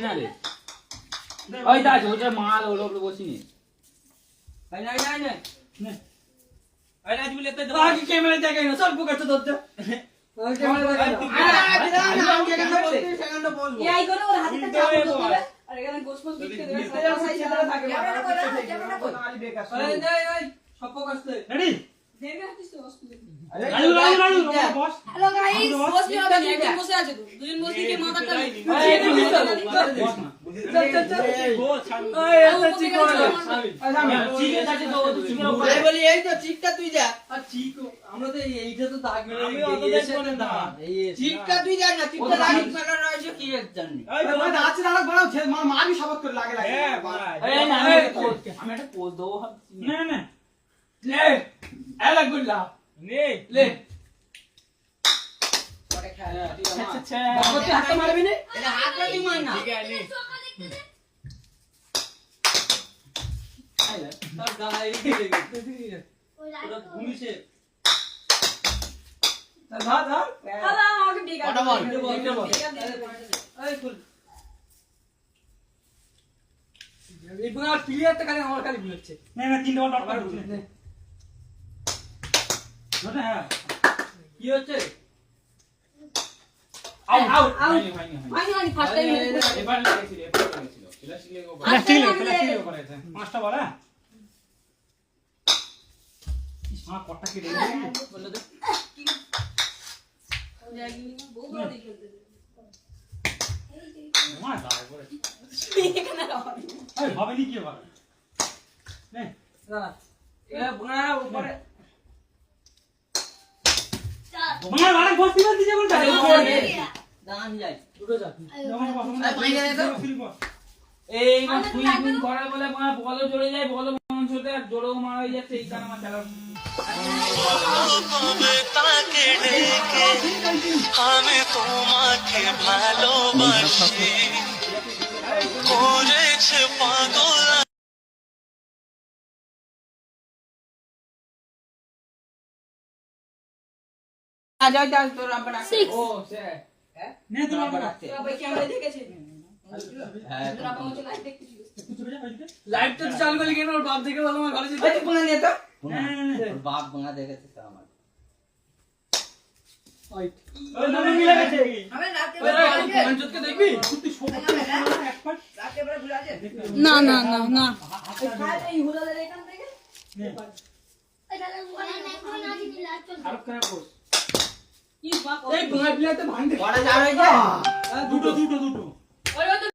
না রে ওই দা ওটা মাল ওর উপরে বসিনি ভাই নাই নাই নাই নে ভাই রাজ বলে তো আগে ক্যামেরা দেখাই না সব বুকাচ্ছে ধরতে আগে ক্যামেরা দেখাই না আমি কেন বলতে সেকেন্ড বলবো এই করে ওর হাতে চাপ দিতে আর এখানে গোসপোস দিতে দেবে সাইড সাইড থাকে ক্যামেরা কই আরে বেকার এই এই সব বুকাচ্ছে রেডি দেবে হাতিস তো হসপিটালে রাজু বস হ্যালো গাইস বসবি হবে না একজন বসে আছে তো দুজন বসবি কি মাথাটা এই বস না চল চল চল বল ছাড় এই এটা ঠিক করে আমি ঠিক আছে তো চিকের উপরে ভাই বলি এই তো চিকটা তুই যা আর ঠিক আমরা তো এইটা তো দাগ মেরে আমি অত দেখব না চিকটা তুই যা না চিকটা রাইট মেলা রয়েছে কি জানি এই ভাই নাচ না বানাও মারবি সবাত করে লাগে লাগে হ্যাঁ ভাই এই না আমি একটা পোজ দেবো ভাবছি না না লে এলা গুল্লা নে লে পরে খেলা আচ্ছা বাবাকে হাত মারবি না এটা হাত লাগি মার না ঠিক আছে তার গায়ে লেগে ওটা ঘুমিছে তার ভাত আর হ্যালো আমাকে ডিগা কটা বল? এই ফুল এই বুনার প্লেয়ারটা খালি আমার খালি বুঝছে না না তিনটা বল ডট করে ঢুকলে ধরে হ্যাঁ কি হচ্ছে আউট আউট Out. হয়নি মানে ফার্স্ট টাইম এবার লেগেছিল ফিলাসিলে করেছে পাঁচটা বল হ্যাঁ মা কটটা কি রেডি বলে দে বহু বড় খেলতে মা দাঁড়ায় পড়ে এখানে এই হবে নি কি হবে নে না এ বুনারা উপরে মা মারা বসতি বসতি যখন দান যাই দুটো যা এই না সুইমিং করার বলে মা বল জড়ে যায় বল মন ছোটে আর জোড়ও মারা হয়ে যাচ্ছে এই কারণে আমার খেলা তাকে ডেকে আমি তোমাকে ভালোবাসি করেছে পাগল আজ আজ তোর আমরা ও সে নে তোমার বড় ভাই ক্যামেরা দেখেছে হ্যাঁ তোরা পৌঁছে লাইভ দেখতেছিস লাইভটা তো চালু করলি কেন ওর বাপ থেকে বলো আমার ঘরে যেতে ওই কোনা নিয়ে তো না বাপ গোনা দেখেছে তো আমার ওই ওই নামে মিলে গেছে আমি রাতে ওই মঞ্জুতকে দেখবি তুই সব একবার রাতে বড় ঘুরে আছে না না না না খায় এই হুলাদের এখান থেকে খারাপ খারাপ বস কি বাপ এই বুনার প্লেয়ারটা ভাঙতে বড় যা হয়েছে দুটো দুটো দুটো ওই